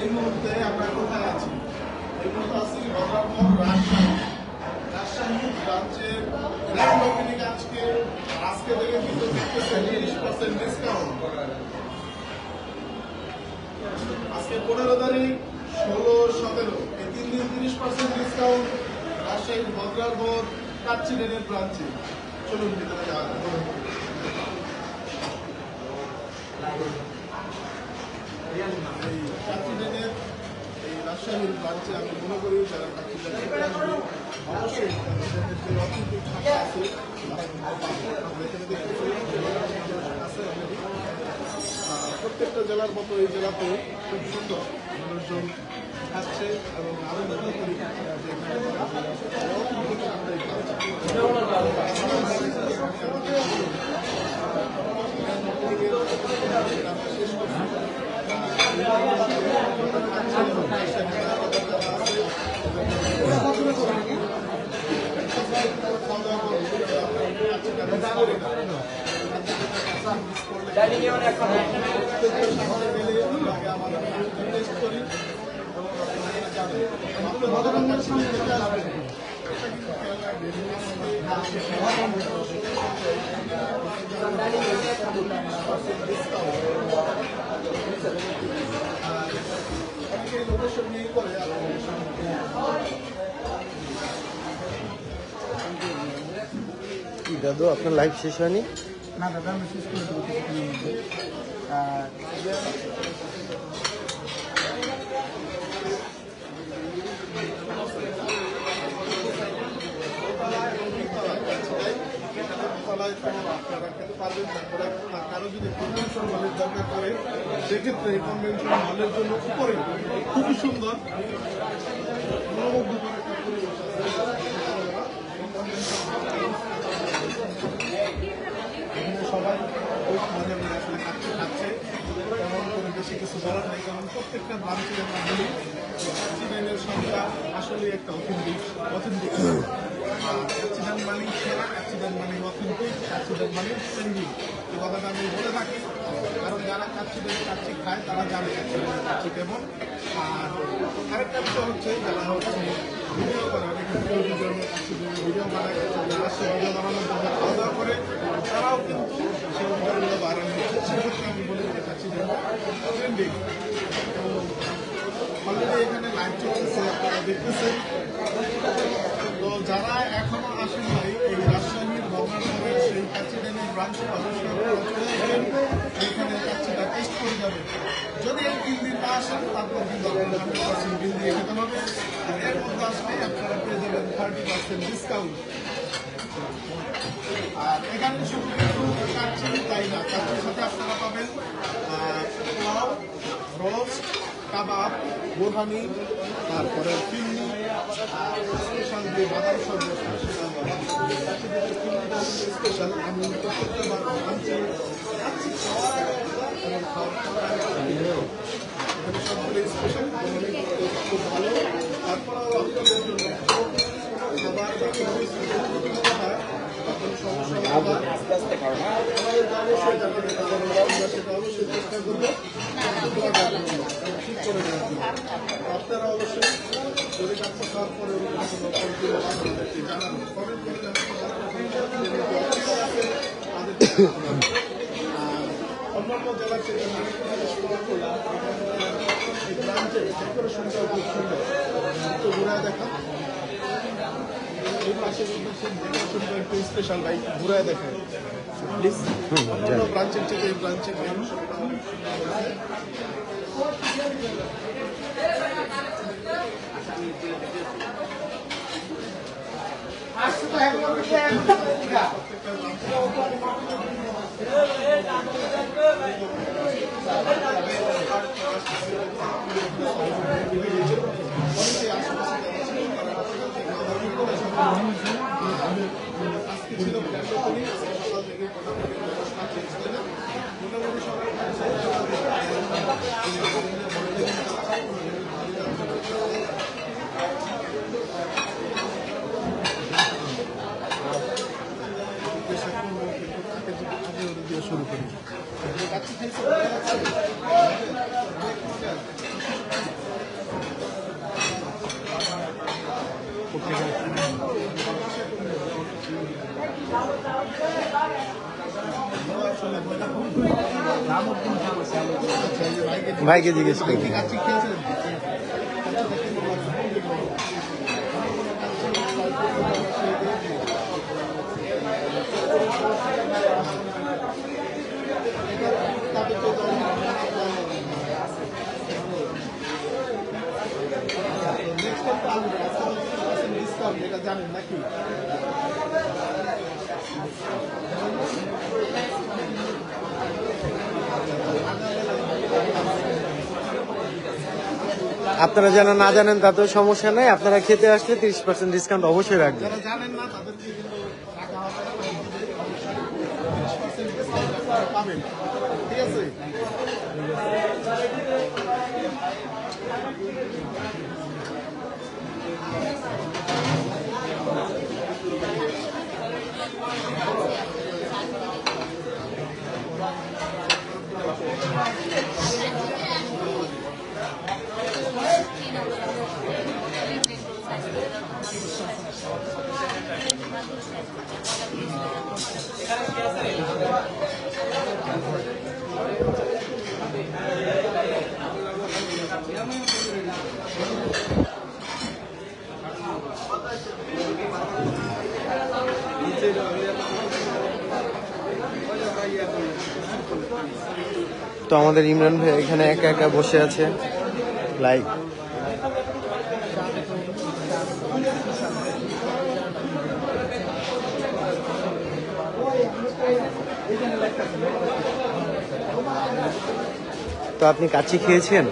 এই মুহূর্তে আমরা কোথায় আছি? এই মুহূর্তে আছি বদরাপুর রাজশাহী ব্রাঞ্চের গ্র্যান্ড ওপেনিং আজকে থেকে কিন্তু দেখতেছেন 30% ডিসকাউন্ট। আজকে 15 তারিখ 16-17 এই 3 দিন 30% ডিসকাউন্ট রাজশাহী বদরাপুর কাচ্চিডেনের ব্রাঞ্চে। চলুন ভিতরে যাওয়া যাক। এই কাচ্চিডেনের এই রাজশাহীর ব্রাঞ্চে আমি মনে করি যারা অবশ্যই কাচ্চিডেনের যে অথেন্টিক শাখা আছে প্রত্যেকটা জেলার মতো এই জেলাতে খুব সুন্দর মানুষজন খাচ্ছে এবং আরো মনে করি দাদু আপনার লাইভ শেষ হয়নি? না দাদা আমি শেষ করে দেবো কিছুক্ষণের মধ্যে। কারো যদি কনভেনশন হলের দরকার পড়ে সেক্ষেত্রে এই কনভেনশন হলের জন্য উপরে খুবই সুন্দর সবাই ওই মজা নিয়ে আসলে খাচ্ছে তেমন করে বেশি কিছু বলার নেই, কারণ প্রত্যেকটা ব্রাঞ্চের মাধ্যমে কাচ্চিডেনের সংখ্যা আসলে একটা অথেন্টিক কাচ্চিডেন মানে সেরা, কাচ্চিডেন মানে অথেন্টিক, কাচ্চিডেন মানে ট্রেন্ডিং। এই কথাটা আমি বলে থাকি, কারণ যারা কাচ্চি খায় তারা জানে কাচ্চিডেনের কাচ্চি কেমন। আর আরেকটা বিষয় হচ্ছে যারা হচ্ছে ভিডিও করে, অনেক ভিডিও বানায়, যারা সে ভিডিও বানানোর জন্য খাওয়া দাওয়া করে তারাও কিন্তু সেই ভিডিওগুলো বানানো হচ্ছে। সেক্ষেত্রে আমি বলি যে কাচ্চিডেন ট্রেন্ডিং। অলরেডি এখানে লাইভ চলতেছে, আপনারা দেখতেছেন। তো যারা এখনো আসেন নাই এই রাজশাহীর বদরাপুরের সেই কাচ্চিডেনের ব্রাঞ্চে অবশ্যই চলে আসবেন, এইখানে কাচ্চিটা টেস্ট করে যাবেন। যদি এই 3 দিন না আসেন তারপর কিন্তু আপনারা 100% বিল দিয়ে খেতে হবে। আর এর মধ্যে আসলে আপনারা পেয়ে যাবেন 30% ডিসকাউন্ট। আর এখানে শুধু কাচ্চি তাই না, কাচ্চির সাথে আপনারা পাবেন পোলাও, রোস্ট, কাবাব, বোরহানি, তারপরে ফিরনি, স্পেশাল যে বাদাম শরবত স্পেশাল। আমি প্রত্যেকটা আনছি এবং এখানে সবগুলো স্পেশাল, খুব ভালো। তারপরেও আপনাদের জন্য খাবার অবশ্যই চেষ্টা করবো ঠিক করে দেওয়ার জন্য। আপনারা অবশ্যই যদি কাছে খাওয়ার পরে জানাবেন, কমেন্ট করে অন্যান্য জেলার থেকে এই ব্রাঞ্চের ডেকোরেশনটাও খুব সুন্দর, তো ঘুরায় দেখা। এই পাশে ডেকোরেশনটা একটু স্পেশাল, ভাই ঘুরায় দেখা প্লিজ। অন্যান্য ব্রাঞ্চের থেকে এই ব্রাঞ্চের ডেকোরেশনটা আজকে ছিল মোটামুটি সকাল থেকে মোটামুটি সবাই ভাইকে জিজ্ঞেস করি। কি কাচ্চি খেয়েছেন? এটা জানেন নাকি? আপনারা যেন না জানেন তাতেও সমস্যা নেই, আপনারা খেতে আসলে 30% ডিসকাউন্ট অবশ্যই রাখবেন। যারা জানেন না তাদেরকে কিন্তু টাকা হবে না, 30% ডিসকাউন্ট আপনারা পাবেন। ঠিক আছে? তো আমাদের ইমরান ভাই এখানে একা একা বসে আছে, লাইক তো আপনি কাচ্চি খেয়েছেন?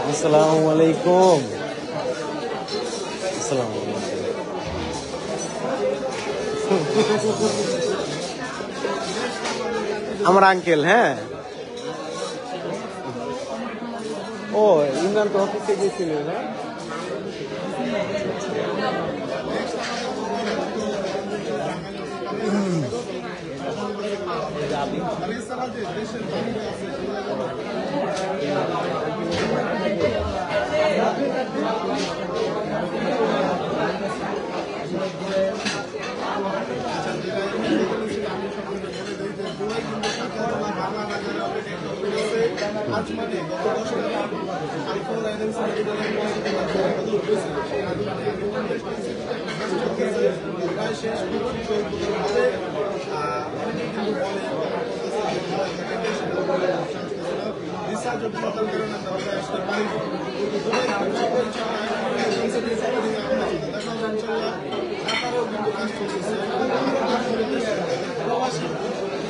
আসসালামু আলাইকুম। আসসালামু আলাইকুম। আমার আঙ্কেল। হ্যাঁ, ও ইমরান তো অফিসে গেছিল না?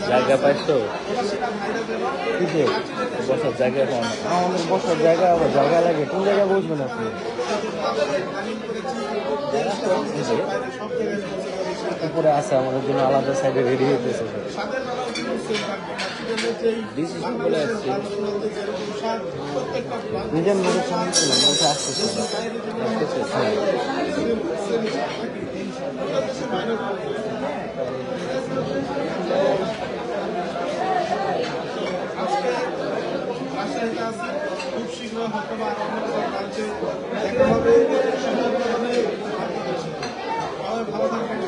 জায়গা পাইছো? বসার জায়গা পাও না? আমাদের বসার জায়গা, আবার জায়গা লাগে। কোন জায়গায় বসবেন আপনি? উপরে আছে, আমাদের জন্য আলাদা সাইডে রেডি হইতেছে। বলে আসছি নিজের মধ্যে সামনে ছিলাম, বসে আসতেছে। খুব শীঘ্র হয়তো বা রাজ্যে দেখা হবে। ভালো থাকবেন।